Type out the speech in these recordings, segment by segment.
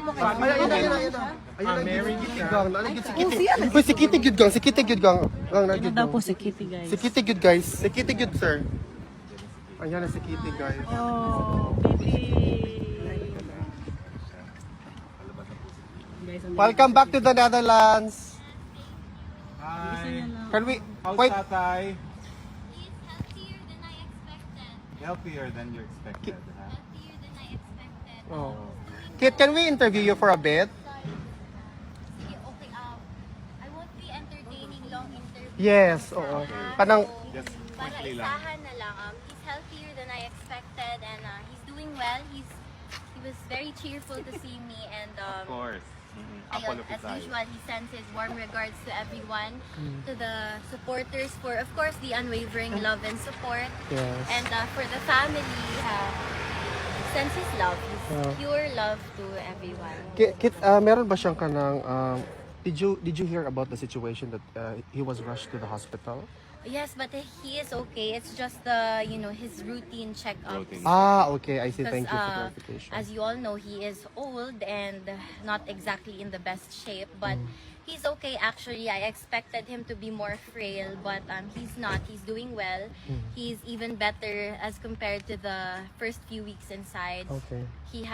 Mary Kitty Gang. Si Kitty. Uy, si Kitty Good Gang. Si Kitty Good Gang. Ito daw po si Kitty, guys. Si Kitty Good, guys. Si Kitty Good, sir. Ayan na si Kitty, guys. Oh, baby. Welcome back to the Netherlands. Hi. Can we How's wait? tatay? He's healthier than I expected. Healthier than you expected, huh? Healthier than I expected. Oh. Kit, can we interview you for a bit? Sige, okay, I won't be entertaining long interviews. Yes, oo. Kanang Just Para quickly lang. isahan na lang, he's healthier than I expected and he's doing well. He was very cheerful to see me and Of course. ayun, Apollo as Pizarro. usual, he sends his warm regards to everyone, to the supporters for, of course, the unwavering love and support. yes. And for the family, sends his love, his pure love to everyone. Kit, meron ba siyang kanang did you hear about the situation that he was rushed to the hospital? Yes, but he is okay. It's just the, his routine checkups. Routine. Okay, I see. Thank you for Because, clarification. as you all know, he is old and not exactly in the best shape, but he's okay actually. I expected him to be more frail, but he's not. He's doing well. He's even better as compared to the first few weeks inside. Okay. He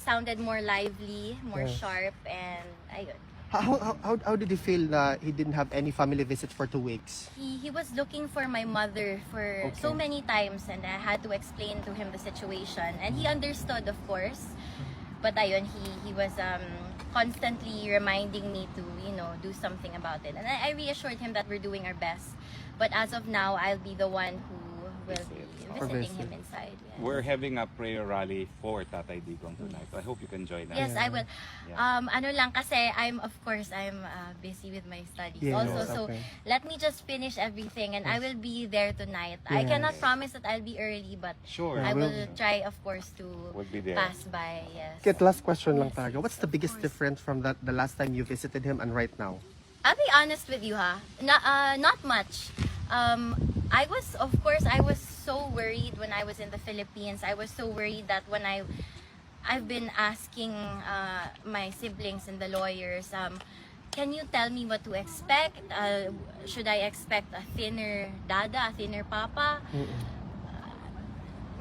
sounded more lively, more Yes. sharp, and ayun. How did he feel that he didn't have any family visit for 2 weeks? He was looking for my mother for so many times and I had to explain to him the situation and he understood, of course, but ayun, he was constantly reminding me to do something about it and I reassured him that we're doing our best, but as of now I'll be the one who will be visiting him inside. Yes. We're having a prayer rally for Tatay Digong tonight. I hope you can join us. Yes, I will. Yeah. Ano lang kasi I'm busy with my studies Yes, also. So okay. let me just finish everything and I will be there tonight. I Yes. cannot promise that I'll be early, but Sure. I will. will try, of course, to We'll be there. pass by. Yes. Kit, last question lang talaga. What's the biggest difference from the last time you visited him and right now? I'll be honest with you, not much. I was so worried when I was in the Philippines. I was so worried that when I've been asking my siblings and the lawyers, can you tell me what to expect? Should I expect a thinner dada, a thinner papa?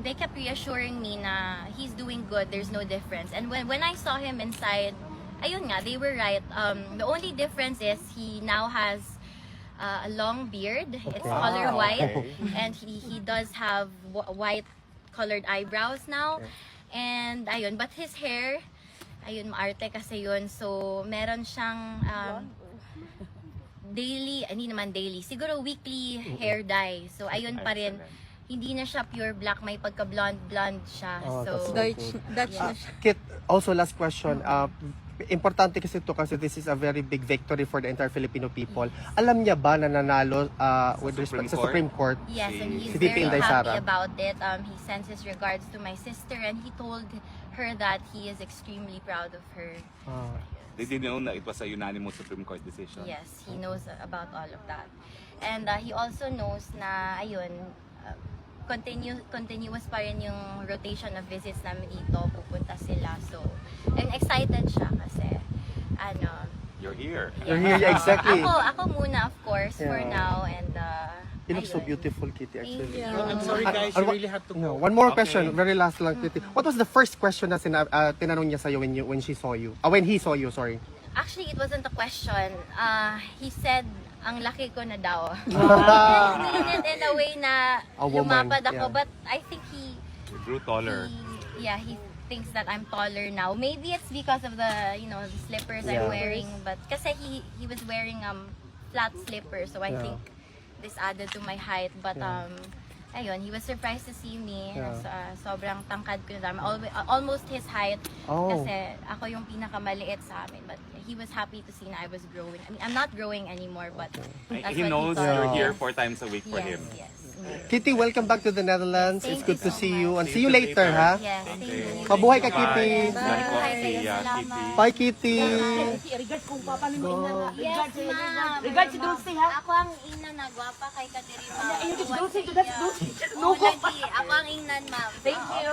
They kept reassuring me na he's doing good, there's no difference. And when I saw him inside, ayun nga, they were right. The only difference is he now has a long beard. It's color white, and he does have white colored eyebrows now. And ayun, but his hair, ayun, maarte kasi yun. So meron siyang hindi naman daily, siguro weekly hair dye. So ayun pa rin. Hindi na siya pure black, may pagka blonde siya. So Dutch na siya. Kit, also last question. Importante kasi ito kasi this is a very big victory for the entire Filipino people. Alam niya ba na nanalo with respect sa Supreme Court? yes, and he's Si VP very Inday happy Sara. about it. He sends his regards to my sister and he told her that he is extremely proud of her. They didn't know that it was a unanimous Supreme Court decision. Yes, he knows about all of that. And he also knows na, ayun, continuous pa rin yung rotation of visits namin dito, pupunta sila. So, and excited siya kasi, You're here. You're here, exactly. Ako muna, of course, for Yeah. now, and, You look so ayun. beautiful, Kitty, actually. Thank you. I'm sorry guys, you really have to No, go. one more question, Okay. very last lang, Kitty. What was the first question na tinanong niya sa'yo when she saw you? When he saw you, sorry. Actually, it wasn't a question. He said, ang laki ko na daw. Wow. He did it in a way na A woman, lumapad ako, yeah. but I think You grew taller. he thinks that I'm taller now. Maybe it's because of the, the slippers Yeah. I'm wearing, but kasi he was wearing flat slippers, so I Yeah. think this added to my height, but Yeah. ayun, he was surprised to see me. Yeah. Sobrang tangkad ko na almost his height. Oh. Kasi ako yung pinakamaliit sa amin, but he was happy to see na I was growing. I mean, I'm not growing anymore, but that's He what knows thought. you're here Yes. 4 times a week for Yes, him. yes. Kitty, welcome back to the Netherlands. Thank It's good to you so see you and much. see you later, ha? Yes, thank you. Mabuhay ka, Bye. Kitty. Bye. Bye. Coffee, Salamat. Kitty. Bye, Kitty. Regards kung papa ni mo ina na. Yes, ma'am. Regards si Dulce, ha? Ako ang ina na gwapa kay Katerina. Ayun, Dulce, that's Dulce. No, lagi. Ako ang ingnan, ma'am. Thank you.